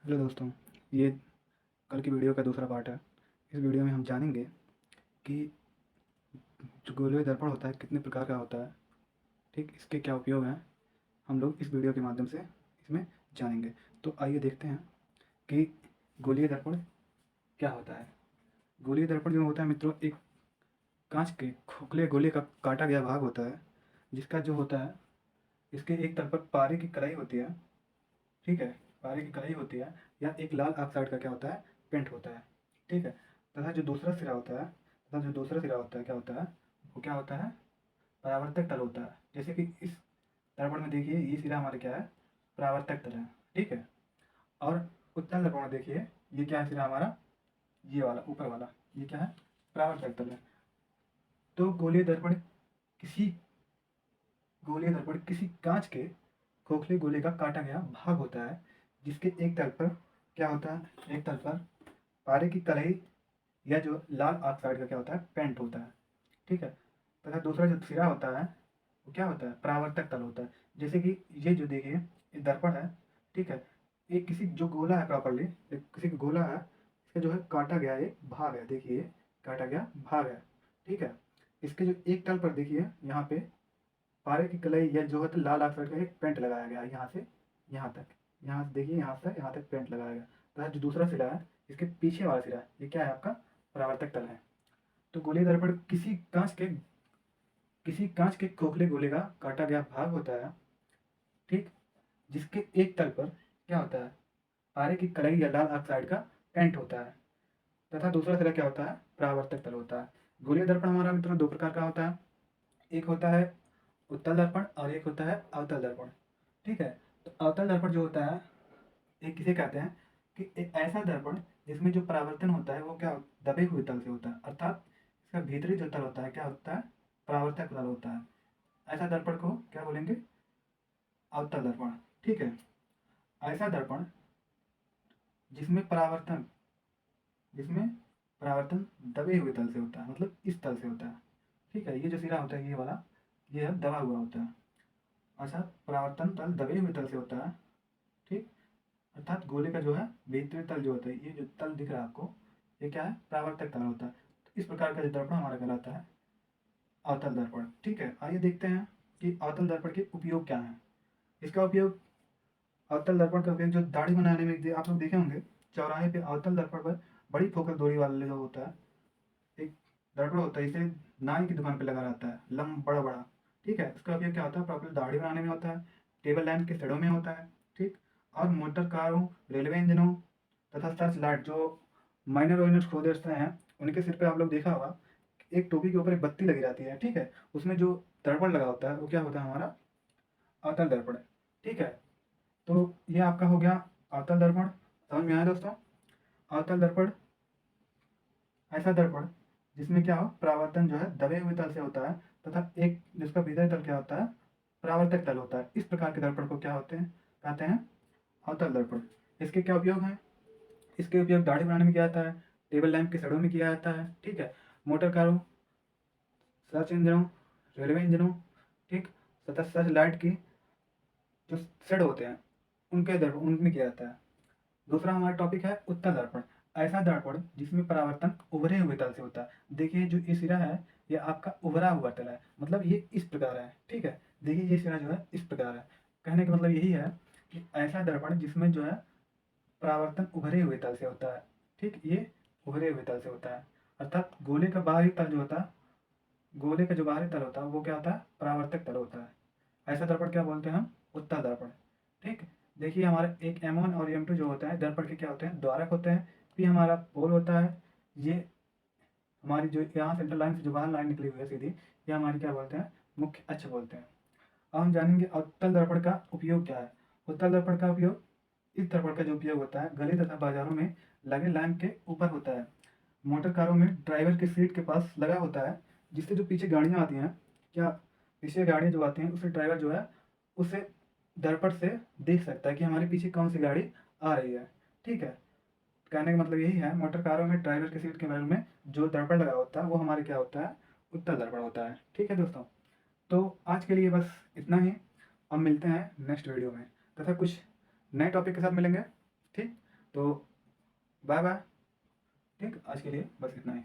Hello दोस्तों, ये कल की वीडियो का दूसरा पार्ट है। इस वीडियो में हम जानेंगे कि जो गोलीय दर्पण होता है कितने प्रकार का होता है, ठीक, इसके क्या उपयोग हैं, हम लोग इस वीडियो के माध्यम से इसमें जानेंगे। तो आइए देखते हैं कि गोलीय दर्पण क्या होता है। गोलीय दर्पण जो होता है मित्रों, एक कांच के खोखले गोले का काटा गया भाग होता है, जिसका जो होता है, इसके एक तरफ पर पारे की कलाई होती है, ठीक है, पारे की कलाई होती है, या एक लाल ऑक्साइड का क्या होता है, पेंट होता है, ठीक है। तथा जो दूसरा सिरा होता है क्या होता है, वो क्या होता है, परावर्तक तल होता है। जैसे कि इस दर्पण में देखिए, ये सिरा हमारे क्या है, परावर्तक तल है, ठीक है। और उत्तल दर्पण में देखिए, ये क्या है सिरा हमारा, ये वाला ऊपर वाला, ये क्या है, परावर्तक तल है। तो किसी गोलीय दर्पण किसी कांच के खोखले गोले का काटा गया भाग होता है, जिसके एक तल पर क्या होता है, एक तल पर पारे की कलई या जो लाल ऑक्साइड का क्या होता है, पेंट होता है, ठीक है। तथा दूसरा जो सिरा होता है वो क्या होता है, परावर्तक तल होता है। जैसे कि ये जो देखिए, ये दर्पण है, ठीक है। एक किसी जो गोला है प्रॉपरली, एक किसी गोला है, इसका जो है काटा गया एक भाग है, देखिए काटा गया भाग है, ठीक है। इसके जो एक तल पर देखिए, यहाँ पे पारे की कलई या जो है तो लाल ऑक्साइड का एक पेंट लगाया गया है, यहाँ से यहाँ तक, यहाँ से देखिए, यहाँ तक पेंट लगाया गया। तथा जो दूसरा सिरा है, इसके पीछे वाला सिरा है, ये क्या है, आपका परावर्तक तल है। तो गोलीय दर्पण किसी कांच के खोखले गोले का काटा गया भाग होता है, ठीक, जिसके एक तल पर क्या होता है, पारे की कलई या लाल ऑक्साइड का पेंट होता है। तथा दूसरा सिरा क्या होता है, परावर्तक तल होता है। गोलीय दर्पण हमारा मित्रों दो प्रकार का होता है, एक होता है उत्तल दर्पण और एक होता है अवतल दर्पण, ठीक है। तो अवतल दर्पण जो होता है, एक किसे कहते हैं कि एक ऐसा दर्पण जिसमें जो परावर्तन होता है वो क्या दबे हुए तल से होता है, अर्थात इसका भीतरी जो तल होता है क्या होता है, परावर्तक तल होता है। ऐसा दर्पण को क्या बोलेंगे, अवतल दर्पण, ठीक है। ऐसा दर्पण जिसमें परावर्तन जिसमें परावर्तन दबे हुए तल से होता है, मतलब इस तल से होता है, ठीक है। ये जो सिरा होता है, ये वाला, ये है दबा हुआ होता है। अच्छा, परावर्तन तल दबे हुए तल से होता है, ठीक, अर्थात गोले का जो है भीतरी तल जो होता है, ये जो तल दिख रहा है आपको, ये क्या है, परावर्तक तल होता है। तो इस प्रकार का जो दर्पण हमारा कहलाता है अवतल दर्पण, ठीक है। आइए देखते हैं कि अवतल दर्पण के उपयोग क्या हैं। इसका उपयोग, अवतल दर्पण का उपयोग जो दाढ़ी बनाने में आप लोग देखे होंगे, चौराहे पे अवतल दर्पण पर बड़ी फोकस दूरी वाले जो होता है, एक दर्पण होता है, इसे नाई की दुकान पे लगा रहता है, लंब बड़ा बड़ा, ठीक है। इसका उपयोग क्या होता है, प्रॉपर दाढ़ी बनाने में होता है, टेबल लैंप के सड़ों में होता है, ठीक। और मोटर कारों, रेलवे इंजनों तथा सर्च लाइट, जो माइनर वाइनर खोदते हैं, उनके सिर पे आप लोग देखा होगा, एक टोपी के ऊपर एक बत्ती लगी रहती है, ठीक है। उसमें जो दर्पण लगा होता है वो क्या होता है, हमारा अवतल दर्पण, ठीक है। तो ये आपका हो गया अवतल दर्पण, समझ में आया दोस्तों। अवतल दर्पण ऐसा दर्पण जिसमें क्या हो, परावर्तन जो है दबे हुए तल से होता है, तथा एक जिसका भीतरी तल क्या होता है, परावर्तक तल होता है। इस प्रकार के दर्पण को क्या होते हैं, कहते हैं अवतल दर्पण। इसके क्या उपयोग हैं, इसके उपयोग दाढ़ी बनाने में किया जाता है, टेबल लैंप के सड़ों में किया जाता है, ठीक है। मोटर कारों, सर्च इंजनों, रेलवे इंजनों, ठीक, तथा सर्च लाइट की जो शेड होते हैं, उनके दर्पण उनमें किया जाता है। दूसरा हमारा टॉपिक है उत्तल दर्पण, ऐसा दर्पण जिसमें परावर्तन उभरे हुए तल से होता है। देखिए जो ये सिरा है, ये आपका उभरा हुआ तल है, मतलब ये इस प्रकार है, ठीक है। देखिए ये सिरा जो है इस प्रकार है, कहने का मतलब यही है कि ऐसा दर्पण जिसमें जो है परावर्तन उभरे हुए तल से होता है, ठीक, ये उभरे हुए तल से होता है। अर्थात गोले का बाहरी तल जो होता है, गोले का जो बाहरी तल होता है वो क्या होता है, परावर्तक तल होता है। ऐसा दर्पण क्या बोलते हैं हम, उत्तल दर्पण, ठीक। देखिए हमारा एक M1 और M2 जो होता है दर्पण के क्या होते हैं, द्वारक होते हैं। पी हमारा पोल होता है, ये हमारी जो यहाँ सेंट्रल लाइन से जो बाहर लाइन निकली हुई है सीधी, ये हमारी क्या बोलते हैं, मुख्य अक्ष बोलते हैं। अब हम जानेंगे उत्तल दर्पण का उपयोग क्या है। उत्तल दर्पण का उपयोग, इस दर्पण का जो उपयोग होता है गली तथा बाजारों में लगे लैंप के ऊपर होता है। मोटर कारों में ड्राइवर के सीट के पास लगा होता है, जिससे जो पीछे गाड़ियाँ आती हैं, क्या पीछे गाड़ियाँ जो आती हैं, उससे ड्राइवर जो है उसे दर्पण से देख सकता है कि हमारे पीछे कौन सी गाड़ी आ रही है, ठीक है। कहने का मतलब यही है, मोटर कारों में ड्राइवर के सीट के बगल में जो दर्पण लगा होता है वो हमारे क्या होता है, उत्तल दर्पण होता है, ठीक है दोस्तों। तो आज के लिए बस इतना ही, अब मिलते हैं नेक्स्ट वीडियो में, तथा कुछ नए टॉपिक के साथ मिलेंगे, ठीक। तो बाय बाय। ठीक, आज के लिए बस इतना ही।